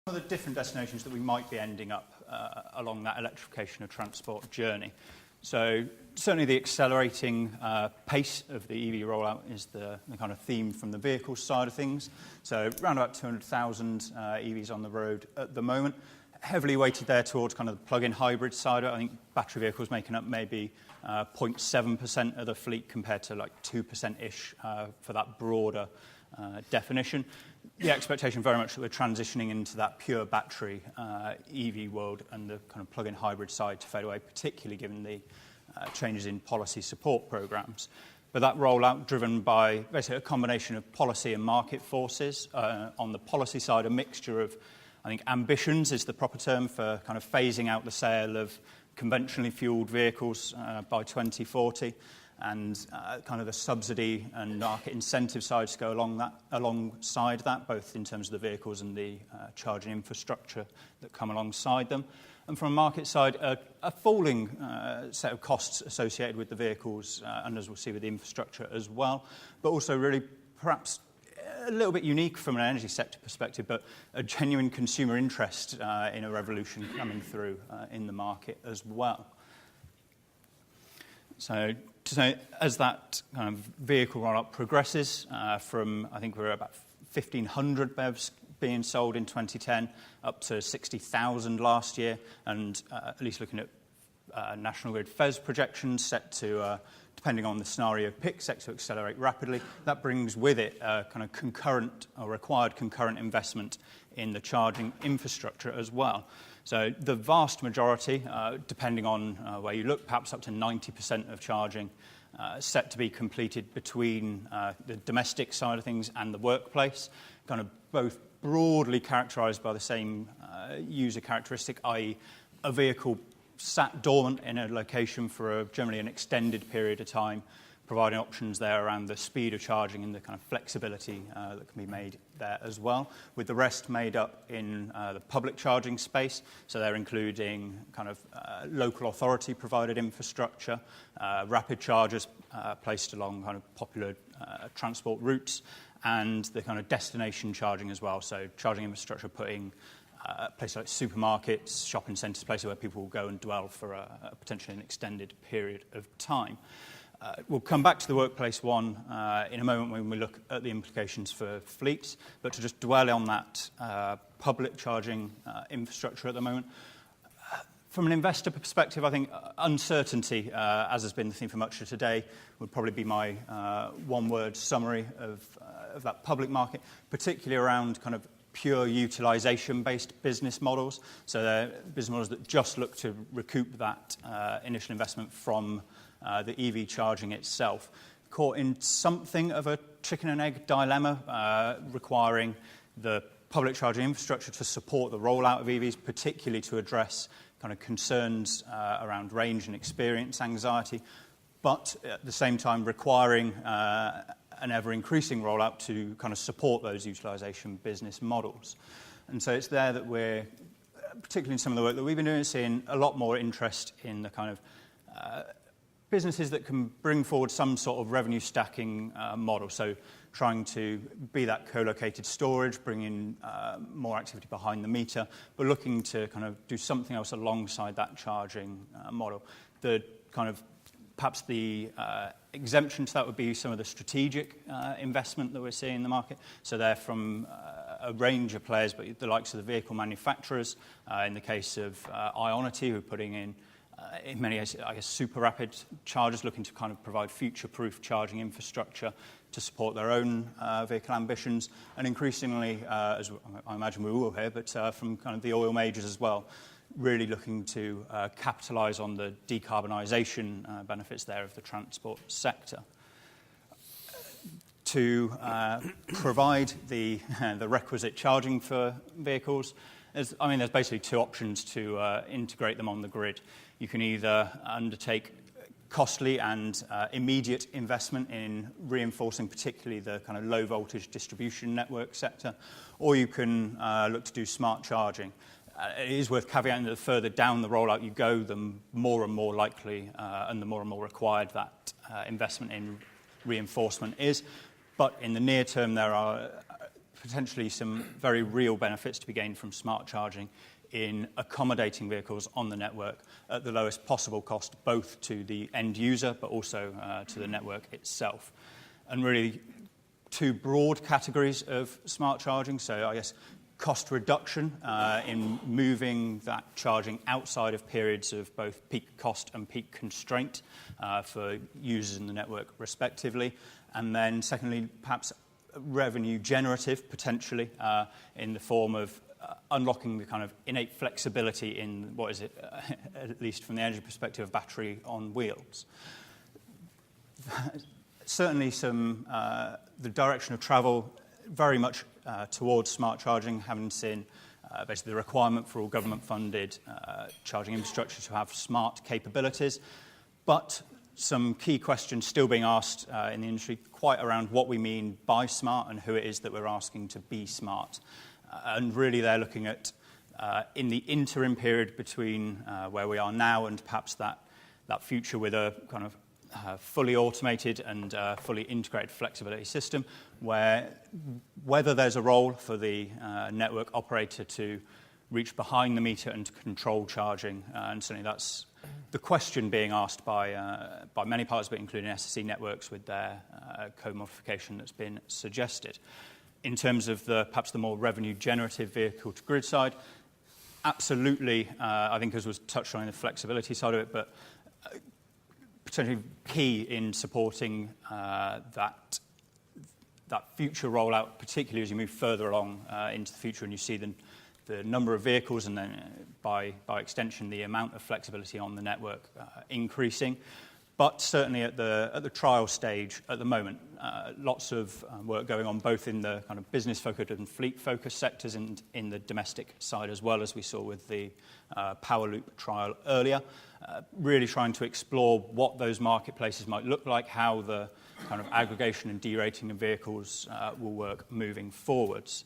One of the different destinations that we might be ending up along that electrification of transport journey. So certainly the accelerating pace of the EV rollout is the kind of theme from the vehicle side of things. So around about 200,000 EVs on the road at the moment, heavily weighted there towards kind of the plug-in hybrid side. I think battery vehicles making up maybe 0.7% of the fleet compared to like 2%-ish for that broader definition. The expectation very much that we're transitioning into that pure battery EV world and the kind of plug-in hybrid side to fade away, particularly given the changes in policy support programs. But that rollout driven by basically a combination of policy and market forces. On the policy side, a mixture of, I think, ambitions is the proper term for kind of phasing out the sale of conventionally fueled vehicles by 2040. And kind of the subsidy and market incentive sides go alongside that, both in terms of the vehicles and the charging infrastructure that come alongside them. And from a market side, a falling set of costs associated with the vehicles, and as we'll see with the infrastructure as well, but also really perhaps a little bit unique from an energy sector perspective, but a genuine consumer interest in a revolution coming through in the market as well. So as that kind of vehicle rollout progresses from, I think we're about 1,500 BEVs being sold in 2010 up to 60,000 last year, and at least looking at National Grid FES projections set to, depending on the scenario pick, set to accelerate rapidly. That brings with it kind of concurrent or required concurrent investment in the charging infrastructure as well. So the vast majority, depending on where you look, perhaps up to 90% of charging set to be completed between the domestic side of things and the workplace, kind of both broadly characterised by the same user characteristic, i.e. a vehicle sat dormant in a location for generally an extended period of time, providing options there around the speed of charging and the kind of flexibility that can be made there as well, with the rest made up in the public charging space. So they're including kind of local authority provided infrastructure, rapid chargers placed along kind of popular transport routes, and the kind of destination charging as well. So charging infrastructure putting places like supermarkets, shopping centres, places where people will go and dwell for potentially an extended period of time. We'll come back to the workplace one in a moment when we look at the implications for fleets, but to just dwell on that public charging infrastructure at the moment. From an investor perspective, I think uncertainty, as has been the theme for much of today, would probably be my one-word summary of that public market, particularly around kind of pure utilisation-based business models. So they're business models that just look to recoup that initial investment from the EV charging itself, caught in something of a chicken and egg dilemma, requiring the public charging infrastructure to support the rollout of EVs, particularly to address kind of concerns around range and experience anxiety, but at the same time requiring an ever-increasing rollout to kind of support those utilisation business models. And so it's there that we're, particularly in some of the work that we've been doing, seeing a lot more interest in the kind of businesses that can bring forward some sort of revenue stacking model. So trying to be that co-located storage, bring in more activity behind the meter, but looking to kind of do something else alongside that charging model. The kind of perhaps the exemption to that would be some of the strategic investment that we're seeing in the market. So they're from a range of players, but the likes of the vehicle manufacturers, in the case of Ionity, who are putting in many, I guess, super rapid chargers, looking to kind of provide future-proof charging infrastructure to support their own vehicle ambitions, and increasingly, as I imagine we will hear, but from kind of the oil majors as well, really looking to capitalise on the decarbonisation benefits there of the transport sector. To provide the requisite charging for vehicles, there's basically two options to integrate them on the grid. You can either undertake costly and immediate investment in reinforcing particularly the kind of low voltage distribution network sector, or you can look to do smart charging. It is worth caveating that the further down the rollout you go, the more and more likely and the more required that investment in reinforcement is. But in the near term, there are potentially some very real benefits to be gained from smart charging in accommodating vehicles on the network at the lowest possible cost, both to the end user but also to the network itself. And really, two broad categories of smart charging. So I guess cost reduction in moving that charging outside of periods of both peak cost and peak constraint for users in the network respectively. And then secondly, perhaps revenue generative potentially in the form of unlocking the kind of innate flexibility in, what is it, at least from the energy perspective, of battery on wheels. Certainly the direction of travel very much towards smart charging, having seen basically the requirement for all government-funded charging infrastructure to have smart capabilities. But some key questions still being asked in the industry quite around what we mean by smart and who it is that we're asking to be smart. And really they're looking at, in the interim period between where we are now and perhaps that future with a kind of fully automated and fully integrated flexibility system, whether there's a role for the network operator to reach behind the meter and control charging. And certainly that's the question being asked by many parties, but including SSE networks with their code modification that's been suggested. In terms of perhaps the more revenue generative vehicle to grid side, absolutely, I think as was touched on in the flexibility side of it, but potentially key in supporting that future rollout, particularly as you move further along into the future and you see the number of vehicles and then by extension the amount of flexibility on the network increasing. But certainly at the trial stage at the moment, lots of work going on both in the kind of business-focused and fleet-focused sectors and in the domestic side as well, as we saw with the Powerloop trial earlier, really trying to explore what those marketplaces might look like, how the kind of aggregation and derating of vehicles will work moving forwards.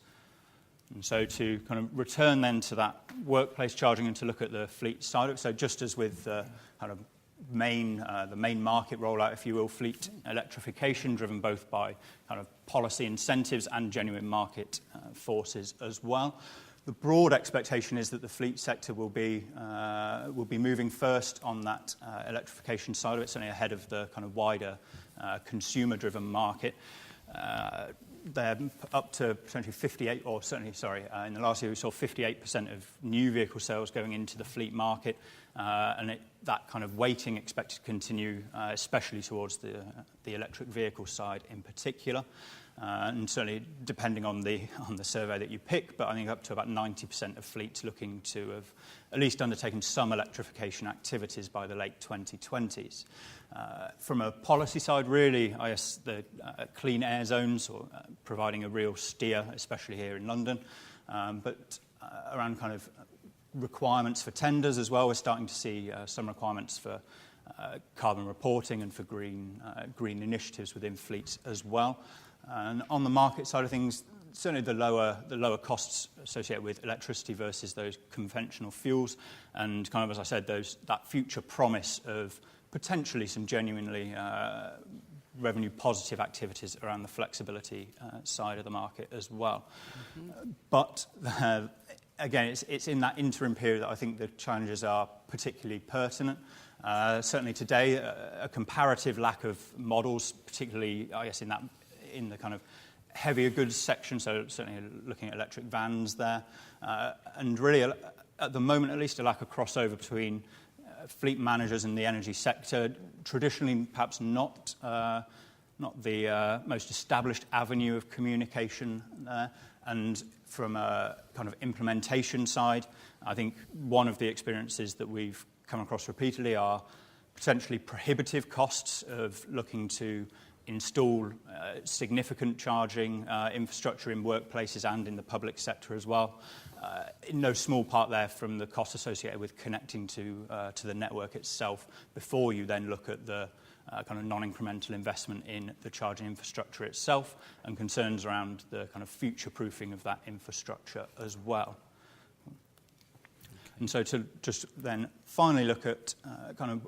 And so to kind of return then to that workplace charging and to look at the fleet side of it, so just as with the kind of the main market rollout, if you will, fleet electrification driven both by kind of policy incentives and genuine market forces as well. The broad expectation is that the fleet sector will be moving first on that electrification side of it, certainly ahead of the kind of wider consumer-driven market. They're up to potentially 58, or certainly, in the last year we saw 58% of new vehicle sales going into the fleet market, and that kind of weighting expected to continue, especially towards the electric vehicle side in particular. And certainly depending on the survey that you pick, but I think up to about 90% of fleets looking to have at least undertaken some electrification activities by the late 2020s. From a policy side, really, I guess the clean air zones or providing a real steer, especially here in London, but around kind of requirements for tenders as well. We're starting to see some requirements for carbon reporting and for green initiatives within fleets as well. And on the market side of things, certainly the lower costs associated with electricity versus those conventional fuels, and kind of, as I said, that future promise of potentially some genuinely revenue positive activities around the flexibility side of the market as well. Mm-hmm. But again, it's in that interim period that I think the challenges are particularly pertinent. Certainly today, a comparative lack of models, particularly, I guess, in the kind of heavier goods section, so certainly looking at electric vans there, and really, at the moment at least, a lack of crossover between fleet managers and the energy sector. Traditionally, perhaps not the most established avenue of communication there. And from a kind of implementation side, I think one of the experiences that we've come across repeatedly are potentially prohibitive costs of looking to install significant charging infrastructure in workplaces and in the public sector as well. In no small part there from the cost associated with connecting to the network itself before you then look at the kind of non-incremental investment in the charging infrastructure itself and concerns around the kind of future-proofing of that infrastructure as well. And so to just then finally look at kind of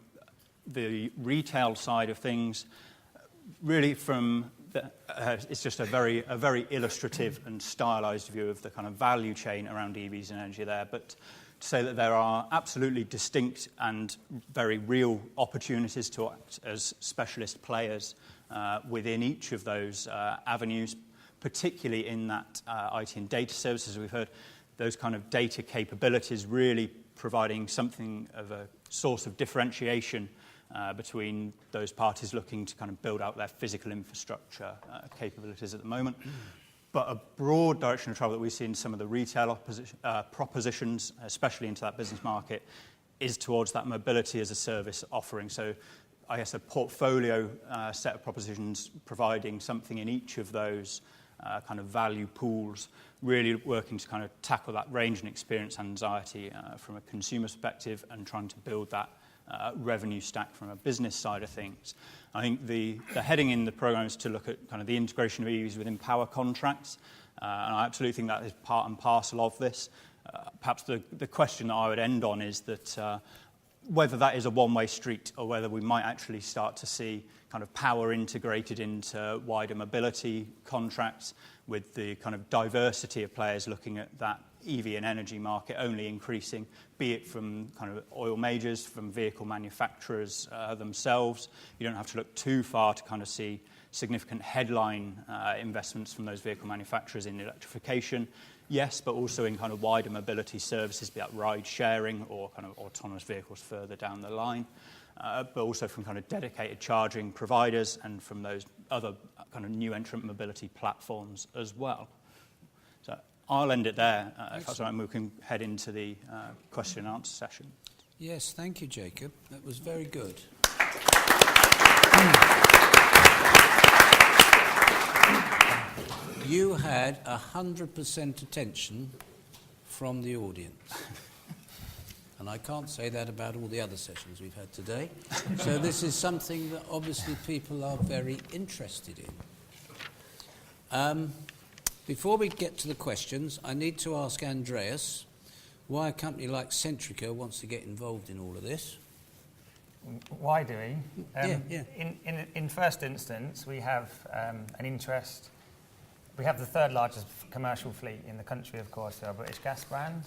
the retail side of things, really from it's just a very illustrative and stylized view of the kind of value chain around EVs and energy there. But to say that there are absolutely distinct and very real opportunities to act as specialist players within each of those avenues, particularly in that IT and data services we've heard, those kind of data capabilities really providing something of a source of differentiation between those parties looking to kind of build out their physical infrastructure capabilities at the moment. But a broad direction of travel that we see in some of the retail propositions, especially into that business market, is towards that mobility as a service offering. So I guess a portfolio set of propositions providing something in each of those kind of value pools, really working to kind of tackle that range and experience anxiety from a consumer perspective and trying to build that revenue stack from a business side of things. I think the heading in the programme is to look at kind of the integration of EVs within power contracts, and I absolutely think that is part and parcel of this. Perhaps the question that I would end on is that whether that is a one-way street or whether we might actually start to see kind of power integrated into wider mobility contracts with the kind of diversity of players looking at that EV and energy market only increasing, be it from kind of oil majors, from vehicle manufacturers themselves. You don't have to look too far to kind of see significant headline investments from those vehicle manufacturers in electrification. Yes, but also in kind of wider mobility services, be that ride sharing or kind of autonomous vehicles further down the line, but also from kind of dedicated charging providers and from those other kind of new entrant mobility platforms as well. So I'll end it there. If that's all right, we can head into the question and answer session. Yes, thank you, Jacob. That was very good. You had 100% attention from the audience. And I can't say that about all the other sessions we've had today. So this is something that obviously people are very interested in. Before we get to the questions, I need to ask Andreas why a company like Centrica wants to get involved in all of this. Why do we? Yeah. In first instance, we have an interest. We have the third largest commercial fleet in the country, of course, our British Gas brand.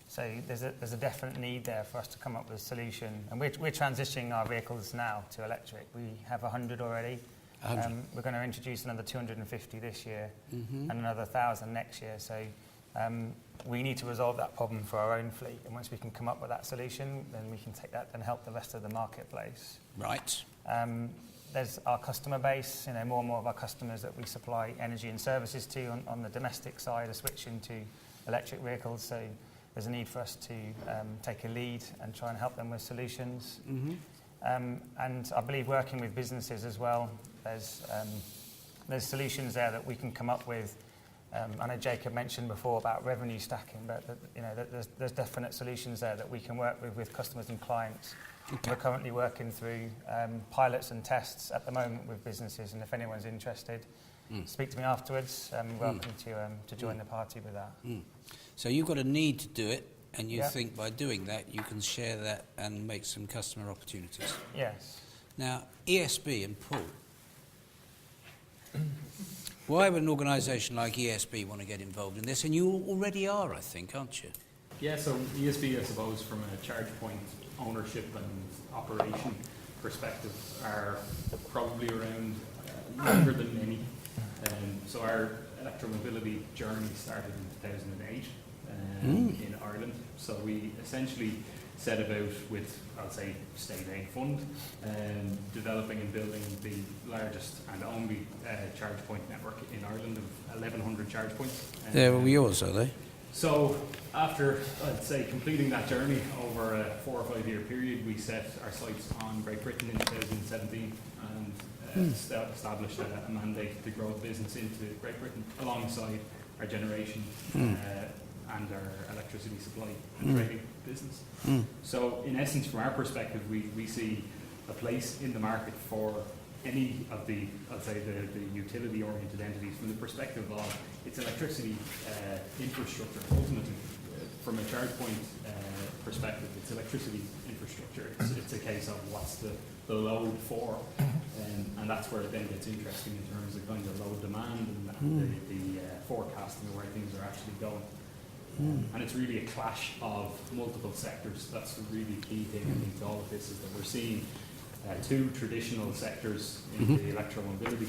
So there's a definite need there for us to come up with a solution. And we're transitioning our vehicles now to electric. We have 100 already. 100. We're going to introduce another 250 this year and another 1,000 next year. So we need to resolve that problem for our own fleet. And once we can come up with that solution, then we can take that and help the rest of the marketplace. Right. There's our customer base. More and more of our customers that we supply energy and services to on the domestic side are switching to electric vehicles. So there's a need for us to take a lead and try and help them with solutions. And I believe working with businesses as well, there's solutions there that we can come up with. I know Jacob mentioned before about revenue stacking, but there's definite solutions there that we can work with customers and clients. Okay. We're currently working through pilots and tests at the moment with businesses, and if anyone's interested, speak to me afterwards. Welcome to join the party with that. So you've got a need to do it, and you think by doing that you can share that and make some customer opportunities. Yes. Now, ESB and Paul, why would an organisation like ESB want to get involved in this? And you already are, I think, aren't you? Yeah, so ESB, I suppose, from a charge point ownership and operation perspective, are probably around younger than many. So our electromobility journey started in 2008 in Ireland. So we essentially set about with, I'll say, state aid fund, developing and building the largest and only charge point network in Ireland of 1,100 charge points. They're all yours, are they? So after, I'd say, completing that journey over a 4 or 5 year period, we set our sights on Great Britain in 2017 and established a mandate to grow the business into Great Britain alongside our generation and our electricity supply and trading business. So in essence, from our perspective, we see a place in the market for any of the, I'd say, the utility-oriented entities from the perspective of its electricity infrastructure, ultimately from a charge point perspective, it's electricity infrastructure. It's a case of what's the load for, and that's where it then gets interesting in terms of kind of load demand and the forecasting of where things are actually going. And it's really a clash of multiple sectors. That's the really key thing, I think, to all of this, is that we're seeing two traditional sectors in the electromobility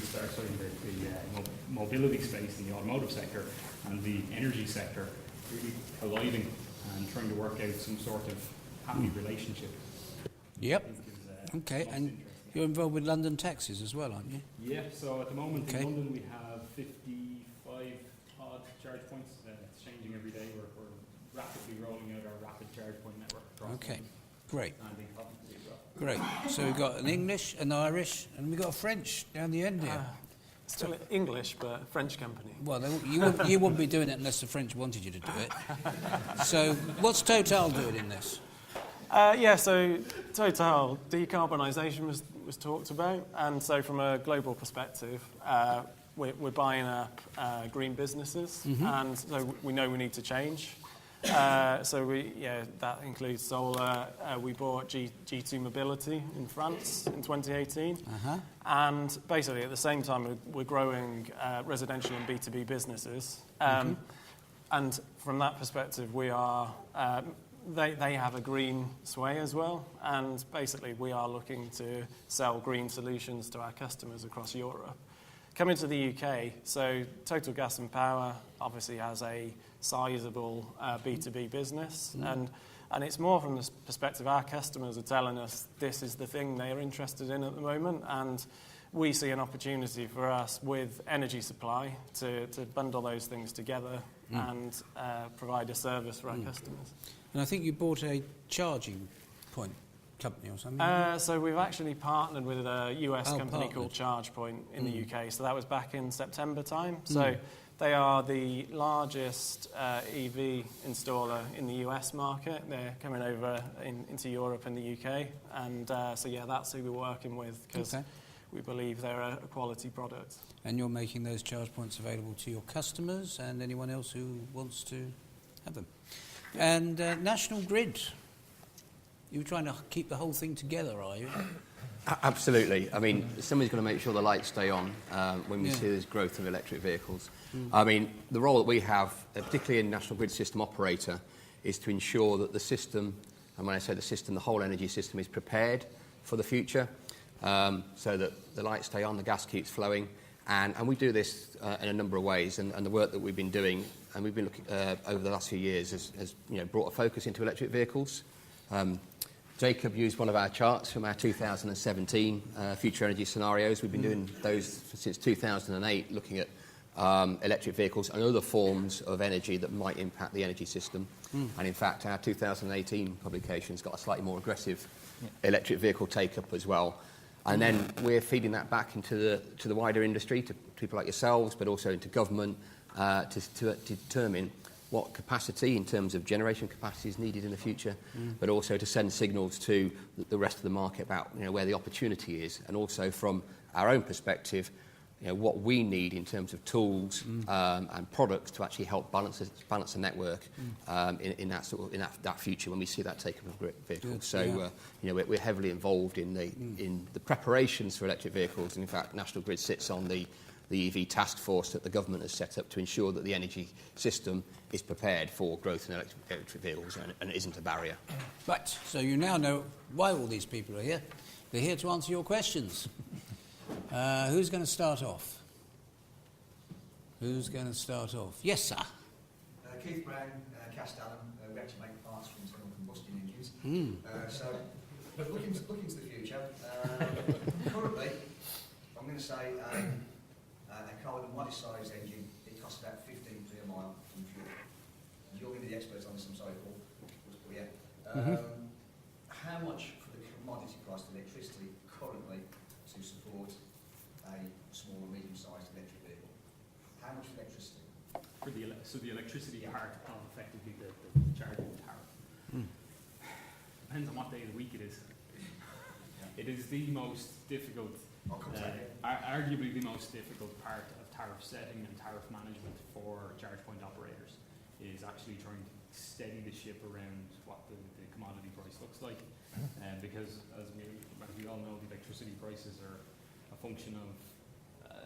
mobility space, in the automotive sector, and the energy sector, really colliding and trying to work out some sort of happy relationship. Yep. Okay, and you're involved with London taxis as well, aren't you? Yeah, so at the moment in London we have 55 odd charge points. It's changing every day. We're rapidly rolling out our rapid charge point network across Okay, London great. and in Coventry as well. Great. So we've got an English, an Irish, and we've got a French down the end here. Still English, but a French company. Well, you wouldn't be doing it unless the French wanted you to do it. So what's Total doing in this? So Total, decarbonisation was talked about, and so from a global perspective, we're buying up green businesses, and so we know we need to change. That includes solar. We bought G2 Mobility in France in 2018, and basically at the same time we're growing residential and B2B businesses. And from that perspective, we are. They have a green sway as well, and basically we are looking to sell green solutions to our customers across Europe. Coming to the UK, so Total Gas and Power obviously has a sizable B2B business, and it's more from the perspective our customers are telling us this is the thing they're interested in at the moment, and we see an opportunity for us with energy supply to bundle those things together and provide a service for our customers. And I think you bought a charging point company or something. So we've actually partnered with a US company called ChargePoint in the UK. So that was back in September time. So they are the largest EV installer in the US market. They're coming over into Europe and the UK. And that's who we're working with, because we believe they're a quality product. And you're making those charge points available to your customers and anyone else who wants to have them. And National Grid, you're trying to keep the whole thing together, are you? Absolutely. I mean, somebody's got to make sure the lights stay on when we see this growth of electric vehicles. I mean, the role that we have, particularly in National Grid System Operator, is to ensure that the system, and when I say the system, the whole energy system is prepared for the future, so that the lights stay on, the gas keeps flowing. And we do this in a number of ways, and the work that we've been doing, and we've been looking over the last few years, has brought a focus into electric vehicles. Jacob used one of our charts from our 2017 future energy scenarios. We've been doing those since 2008, looking at electric vehicles and other forms of energy that might impact the energy system. And in fact, our 2018 publication's got a slightly more aggressive electric vehicle take-up as well. And then we're feeding that back into the wider industry, to people like yourselves, but also into government, to determine what capacity in terms of generation capacity is needed in the future, but also to send signals to the rest of the market about where the opportunity is, and also from our own perspective, what we need in terms of tools and products to actually help balance the network in that future when we see that take up of vehicles. We're heavily involved in the preparations for electric vehicles, and in fact National Grid sits on the EV task force that the government has set up to ensure that the energy system is prepared for growth in electric vehicles and isn't a barrier. Right, so you now know why all these people are here. They're here to answer your questions. Who's going to start off? Yes, sir. Keith Brown, Castellum. We actually make parts from internal combustion engines. But looking to the future, currently, I'm going to say a carbon modest-sized engine, it costs about 15p a mile from fuel. You're going to be the experts on this, I'm sorry, Paul. How much for the commodity price of electricity currently to support a small or medium-sized electric vehicle? How much for electricity? So the electricity part of effectively the charging tariff. Depends on what day of the week it is. It is the most difficult, arguably the most difficult part of tariff setting and tariff management for charge point operators, is actually trying steady the ship around what the commodity price looks like. Because as we all know, the electricity prices are a function of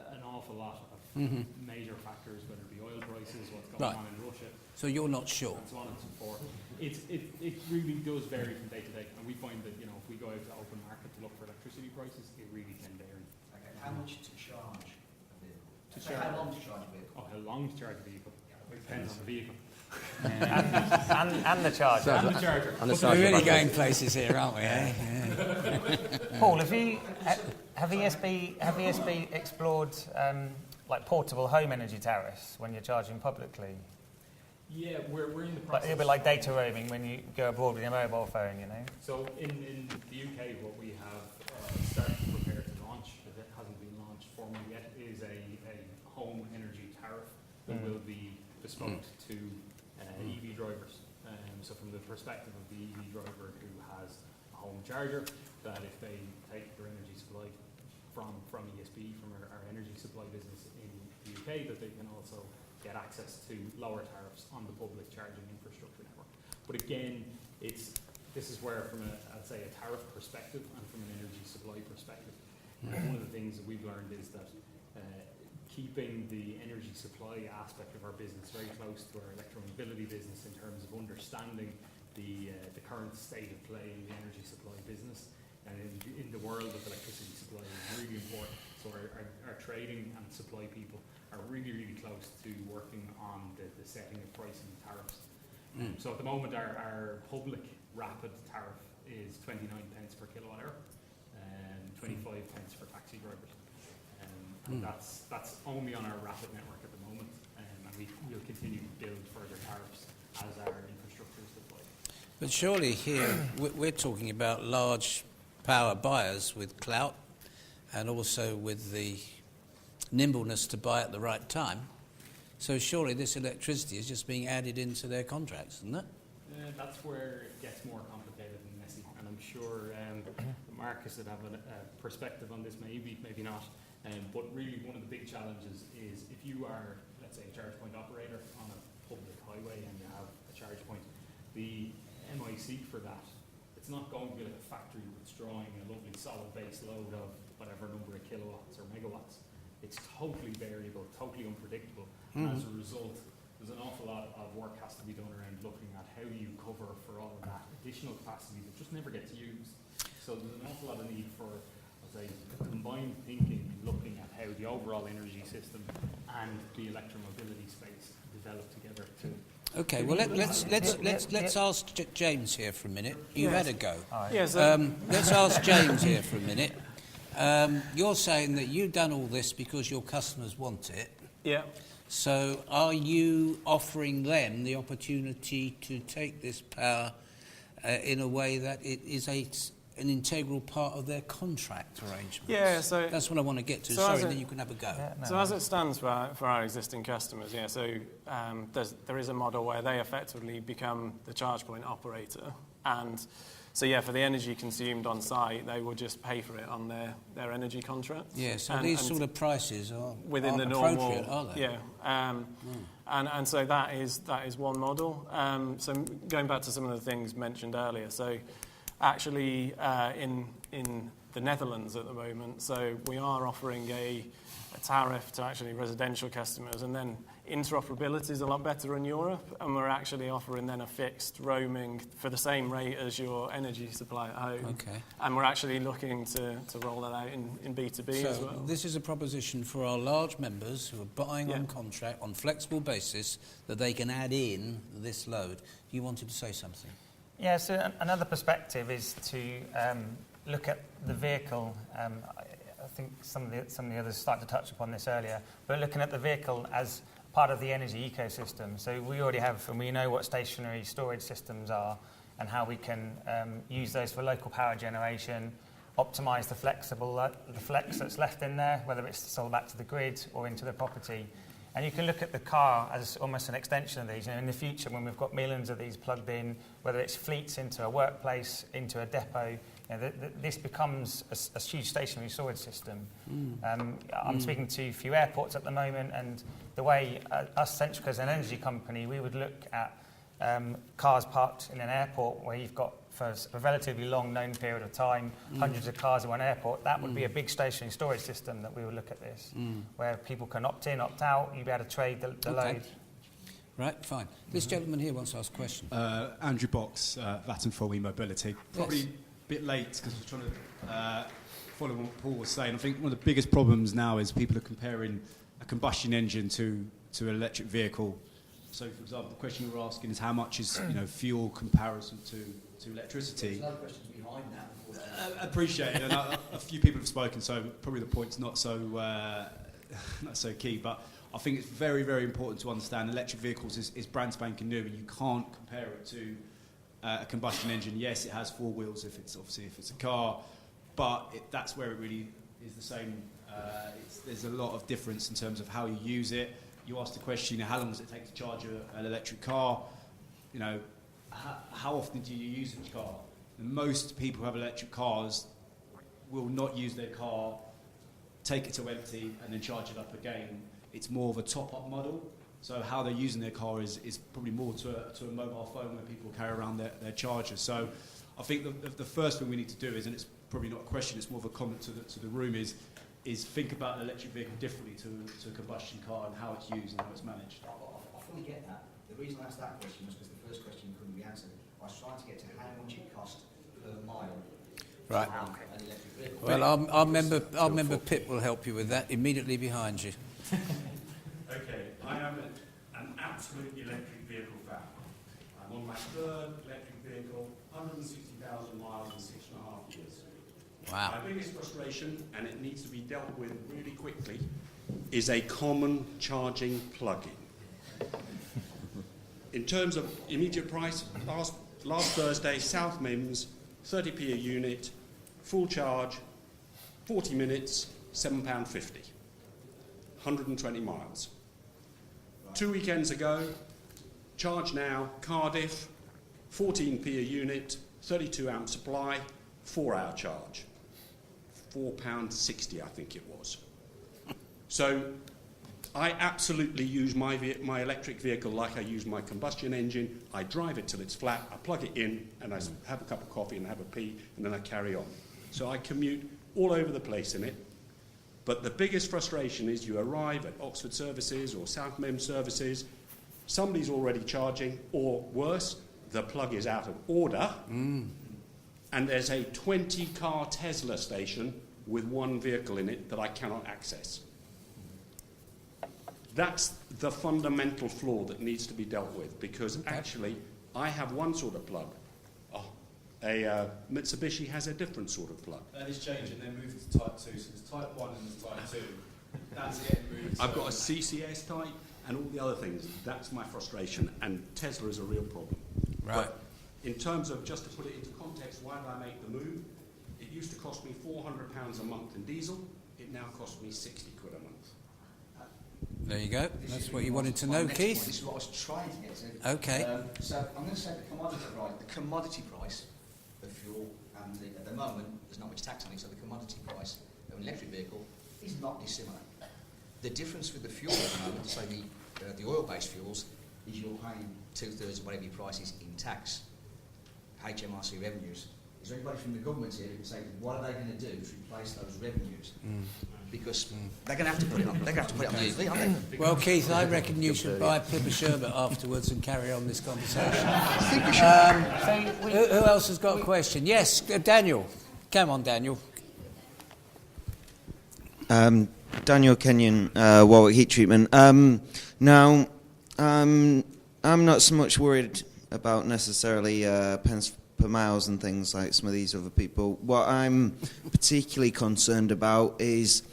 an awful lot of major factors, whether it be oil prices, what's going on in Russia. So you're not sure? And so on and so forth. It really does vary from day to day, and we find that if we go out to open market to look for electricity prices, it really can vary. Okay, how much to charge a vehicle? How long to charge a vehicle? Oh, how long to charge a vehicle? It depends on the vehicle. And the charger. And the charger. And the We're really going places here, aren't we? Eh? Paul, have ESB explored like portable home energy tariffs when you're charging publicly? Yeah, we're in the Like, process. it'll be like data roaming when you go abroad with your mobile phone, So in the UK, what we have started to prepare to launch, but it hasn't been launched formally yet, is a home energy tariff that will be bespoke to EV drivers. So from the perspective of the EV driver who has a home charger, that if they take their energy supply from ESB, from our energy supply business in the UK, that they can also get access to lower tariffs on the public charging infrastructure network. But again, this is where, from a tariff perspective and from an energy supply perspective, one of the things that we've learned is that keeping the energy supply aspect of our business very close to our electromobility business in terms of understanding the current state of play in the energy supply business and in the world of electricity supply is really important. So our trading and supply people are really, really close to working on the setting of pricing and tariffs. So at the moment, our public rapid tariff is 29 pence per kilowatt hour and 25 pence for taxi drivers. And that's only on our rapid network at the moment, and we will continue to build further tariffs as our infrastructure is deployed. But surely here we're talking about large power buyers with clout and also with the nimbleness to buy at the right time. So surely this electricity is just being added into their contracts, isn't it? That's where it gets more complicated and messy, and I'm sure Marcus would have a perspective on this, maybe not. But really one of the big challenges is if you are, let's say, a charge point operator on a public highway and you have a charge point, the MIC for that, it's not going to be like a factory that's drawing a lovely solid base load of whatever number of kilowatts or megawatts. It's totally variable, totally unpredictable. And as a result, there's an awful lot of work has to be done around looking at how you cover for all of that additional capacity that just never gets used. So there's an awful lot of need for, combined thinking, looking at how the overall energy system and the electromobility space develop together to. Okay, well let's ask James here for a minute. You've had a go. Yes. Let's ask James here for a minute. You're saying that you've done all this because your customers want it. Yeah. So are you offering them the opportunity to take this power in a way that it is an integral part of their contract arrangements? Yeah, so that's what I want to get to. so Sorry, as it- then you can have a go. So as it stands for our existing customers, there is a model where they effectively become the charge point operator. And so, for the energy consumed on site, they will just pay for it on their energy contract. Yeah, so And- these and sort of prices are within the appropriate, normal, are they? and so that is one model. So going back to some of the things mentioned earlier, so actually in the Netherlands at the moment, so we are offering a tariff to actually residential customers, and then interoperability is a lot better in Europe, and we're actually offering then a fixed roaming for the same rate as your energy supply at home. Okay. And we're actually looking to roll that out in B2B as So well. this is a proposition for our large members who are buying on contract on flexible basis that they can add in this load. You wanted to say something? Yeah, so another perspective is to look at the vehicle. I think some of the others started to touch upon this earlier, but looking at the vehicle as part of the energy ecosystem. So we already have, and we know what stationary storage systems are and how we can use those for local power generation, optimise the flex that's left in there, whether it's sold back to the grid or into the property. And you can look at the car as almost an extension of these. In the future, when we've got millions of these plugged in, whether it's fleets into a workplace, into a depot, this becomes a huge stationary storage system. I'm speaking to a few airports at the moment, and the way us Centrica as an energy company, we would look at cars parked in an airport where you've got, for a relatively long known period of time, hundreds of cars in one airport, that would be a big stationary storage system that we would look at this, where people can opt in, opt out, you'd be able to trade the load. Right, fine. This gentleman here wants to ask a question. Andrew Box, Vattenfall e-mobility. Probably a bit late because we're trying to follow what Paul was saying. I think one of the biggest problems now is people are comparing a combustion engine to an electric vehicle. So, for example, the question you were asking is how much is fuel comparison to electricity. There's other questions behind that. Appreciate it, and a few people have spoken, so probably the point's not so key. But I think it's very, very important to understand electric vehicles is brand spanking new, and you can't compare it to a combustion engine. Yes, it has four wheels if it's a car, but that's where it really is the same. There's a lot of difference in terms of how you use it. You asked the question, how long does it take to charge an electric car? How often do you use a car? And most people who have electric cars will not use their car, take it to empty, and then charge it up again. It's more of a top-up model. So how they're using their car is probably more to a mobile phone where people carry around their charger. So I think the first thing we need to do is, and it's probably not a question, it's more of a comment to the room, is think about an electric vehicle differently to a combustion car and how it's used and how it's managed. I fully get that. The reason I asked that question was because the first question couldn't be answered. I was trying to get to how much it cost per mile. Right. To run an electric vehicle. Well, our member Pip will help you with that immediately behind you. Okay, I am an absolute electric vehicle fan. I'm on my third electric vehicle, 160,000 miles in 6.5 years. Wow. My biggest frustration, and it needs to be dealt with really quickly, is a common charging plug-in. In terms of immediate price, last Thursday, South Mims, 30p a unit, full charge, 40 minutes, £7.50. 120 miles. 2 weekends ago, Charge Now, Cardiff, 14p a unit, 32 amp supply, 4-hour charge. £4.60, I think it was. So I absolutely use my electric vehicle like I use my combustion engine. I drive it till it's flat, I plug it in, and I have a cup of coffee and have a pee, and then I carry on. So I commute all over the place in it. But the biggest frustration is you arrive at Oxford services or South Mem services, somebody's already charging, or worse, the plug is out of order, and there's a 20-car Tesla station with one vehicle in it that I cannot access. That's the fundamental flaw that needs to be dealt with, because actually I have one sort of plug. A Mitsubishi has a different sort of plug. That is changing. They're moving to Type 2. So there's Type 1 and there's Type 2. That's getting moved. I've got a CCS type and all the other things. That's my frustration, and Tesla is a real problem. Right. But in terms of, just to put it into context, why did I make the move? It used to cost me £400 a month in diesel. It now costs me 60 quid a month. There you go. That's what you wanted to know, Keith. This is what I was trying to get to. Okay. So I'm going to say the commodity price of fuel, and at the moment there's not much tax on it, so the commodity price of an electric vehicle is not dissimilar. The difference with the fuel at the moment, so the oil-based fuels, is you're paying 2/3 of whatever your price is in tax, HMRC revenues. Is there anybody from the government here who can say what are they going to do to replace those revenues? Because they're going to have to put it on. They're going to have to put it on the EV, aren't they? Well, Keith, I reckon you should buy a Pip of sherbet afterwards and carry on this conversation. I think we should. Who else has got a question? Yes, Daniel. Come on, Daniel. Daniel Kenyon, Warwick Heat Treatment. Now, I'm not so much worried about necessarily pence per miles and things like some of these other people. What I'm particularly concerned about is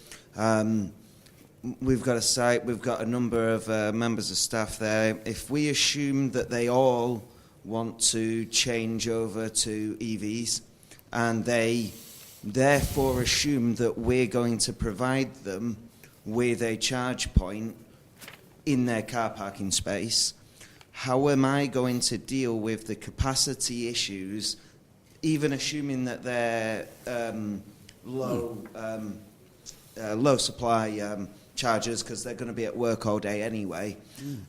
we've got a site, we've got a number of members of staff there. If we assume that they all want to change over to EVs and they therefore assume that we're going to provide them with a charge point in their car parking space, how am I going to deal with the capacity issues, even assuming that they're low supply chargers, because they're going to be at work all day anyway?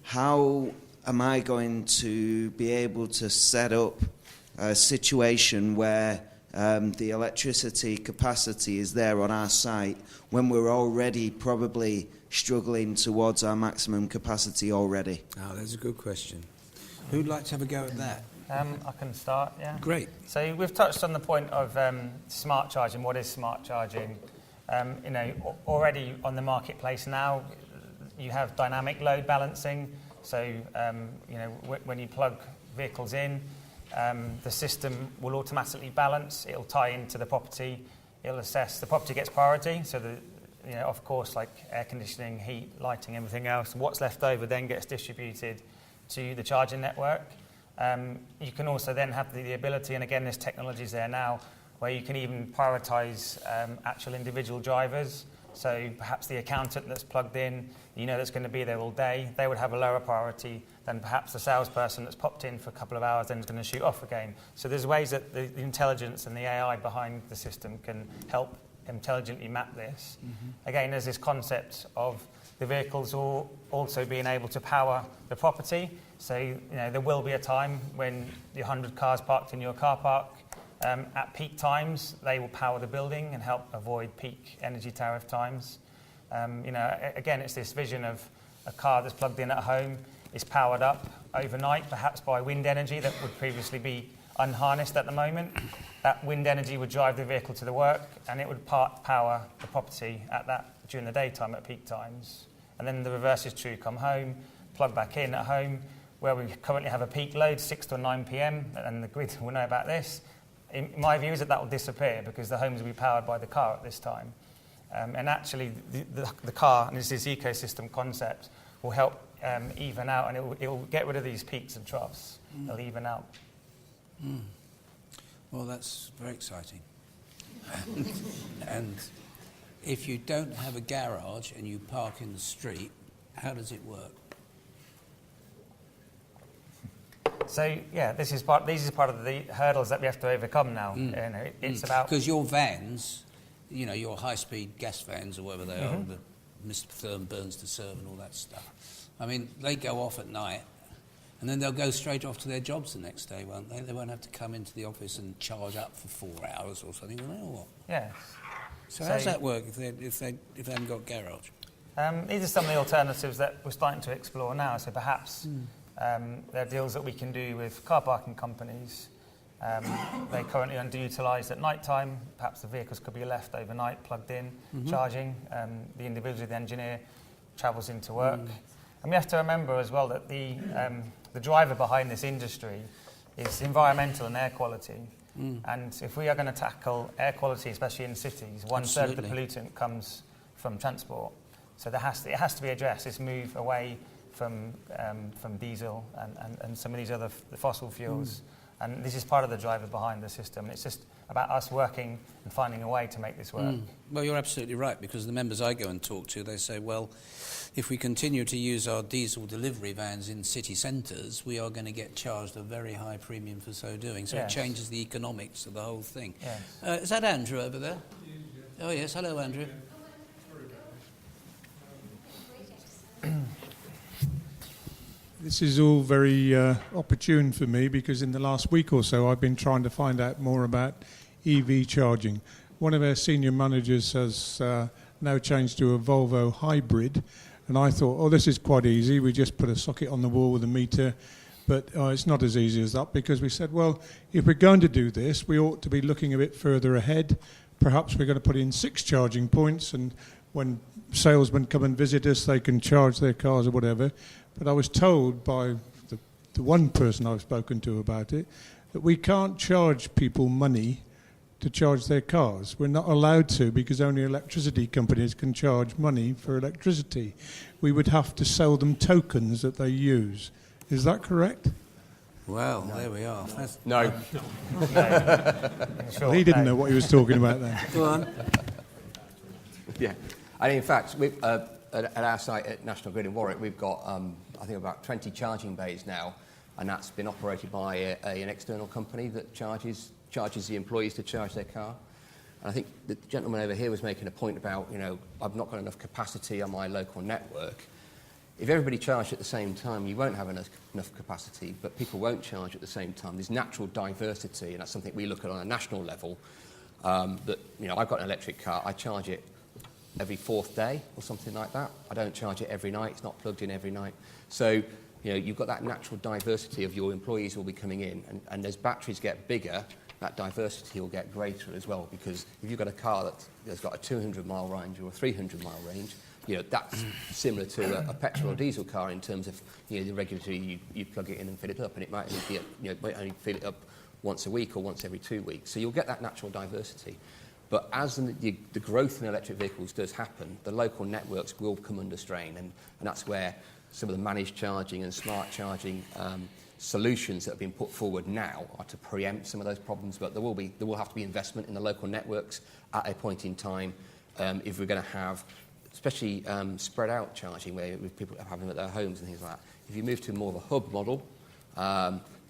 How am I going to be able to set up a situation where the electricity capacity is there on our site when we're already probably struggling towards our maximum capacity already? Oh, that's a good question. Who'd like to have a go at that? I can start, yeah. Great. So we've touched on the point of smart charging. What is smart charging? Already on the marketplace now, you have dynamic load balancing. So, when you plug vehicles in, the system will automatically balance. It'll tie into the property. It'll assess. The property gets priority. So, of course, like air conditioning, heat, lighting, everything else. What's left over then gets distributed to the charging network. You can also then have the ability, and again, there's technologies there now, where you can even prioritise actual individual drivers. So perhaps the accountant that's plugged in, that's going to be there all day, they would have a lower priority than perhaps the salesperson that's popped in for a couple of hours and is going to shoot off again. So there's ways that the intelligence and the AI behind the system can help intelligently map this. Mm-hmm. Again, there's this concept of the vehicles also being able to power the property. So there will be a time when the 100 cars parked in your car park, at peak times, they will power the building and help avoid peak energy tariff times. Again, it's this vision of a car that's plugged in at home is powered up overnight, perhaps by wind energy that would previously be unharnessed at the moment. That wind energy would drive the vehicle to the work, and it would power the property during the daytime at peak times. And then the reverse is true. Come home, plug back in at home, where we currently have a peak load, 6 to 9 p.m, and the grid will know about this. In my view is that will disappear because the homes will be powered by the car at this time. And actually, the car, and this ecosystem concept, will help even out, and it will get rid of these peaks and troughs. It'll even out. Mm. Well, that's very exciting. And if you don't have a garage and you park in the street, how does it work? So these is part of the hurdles that we have to overcome now. It's about because your vans, your high-speed gas vans or whatever they are, the Mr. Thurm burns to serve and all that stuff. I mean, they go off at night, and then they'll go straight off to their jobs the next day, won't they? They won't have to come into the office and charge up for 4 hours or something, will they, or what? Yes. So how does that work if they haven't got a garage? These are some of the alternatives that we're starting to explore now. So perhaps. There are deals that we can do with car parking companies. They're currently underutilised at night time. Perhaps the vehicles could be left overnight, plugged in, charging. The individual, the engineer, travels into work. And we have to remember as well that the driver behind this industry is environmental and air quality. And if we are going to tackle air quality, especially in cities, one-third of the pollutant comes from transport. So it has to be addressed, this move away from diesel and some of these other fossil fuels. And this is part of the driver behind the system. It's just about us working and finding a way to make this work. Well, you're absolutely right, because the members I go and talk to, they say, well, if we continue to use our diesel delivery vans in city centres, we are going to get charged a very high premium for so doing. So it changes the economics of the whole thing. Yes. Is that Andrew over there? Oh, yes. Hello, Andrew. This is all very opportune for me because in the last week or so I've been trying to find out more about EV charging. One of our senior managers has now changed to a Volvo hybrid, and I thought, this is quite easy. We just put a socket on the wall with a meter, but it's not as easy as that, because we said, well, if we're going to do this, we ought to be looking a bit further ahead. Perhaps we're going to put in 6 charging points, and when salesmen come and visit us, they can charge their cars or whatever. But I was told by the one person I've spoken to about it that we can't charge people money to charge their cars. We're not allowed to, because only electricity companies can charge money for electricity. We would have to sell them tokens that they use. Is that correct? Well, there we are. No. Well, he didn't know what he was talking about then. Go on. Yeah. And in fact, at our site at National Grid in Warwick, we've got, I think, about 20 charging bays now, and that's been operated by an external company that charges the employees to charge their car. And I think the gentleman over here was making a point about, I've not got enough capacity on my local network. if everybody charged at the same time, you won't have enough capacity, but people won't charge at the same time. There's natural diversity, and that's something we look at on a national level. That, you know, I've got an electric car, I charge it every fourth day or something like that. I don't charge it every night, it's not plugged in every night. So, you know, you've got that natural diversity of your employees will be coming in, and as batteries get bigger, that diversity will get greater as well, because if you've got a car that's got a 200-mile range or a 300-mile range, you know, that's similar to a petrol or diesel car in terms of, you know, the regularly you plug it in and fill it up, and it might only be, you know, might only fill it up once a week or once every 2 weeks. So you'll get that natural diversity. But as the growth in electric vehicles does happen, the local networks will come under strain, and that's where some of the managed charging and smart charging solutions that have been put forward now are to preempt some of those problems. But there will have to be investment in the local networks at a point in time if we're going to have, especially spread out charging, where people have them at their homes and things like that. If you move to more of a hub model,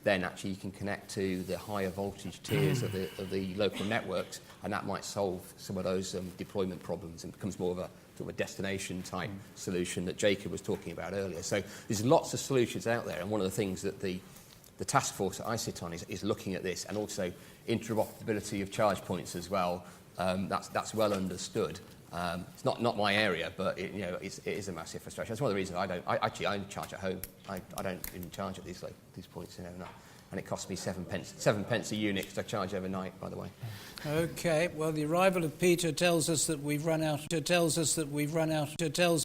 then actually you can connect to the higher voltage tiers of the local networks, and that might solve some of those deployment problems, and becomes more of a sort of a destination type solution that Jacob was talking about earlier. So there's lots of solutions out there, and one of the things that the task force that I sit on is looking at this, and also interoperability of charge points as well. That's well understood. It's not my area, but it is a massive frustration. That's one of the reasons I only charge at home. I don't even charge at these points, and it costs me 7 pence a unit to charge overnight, by the way. Okay. Well, the arrival of Peter tells us that we've run out.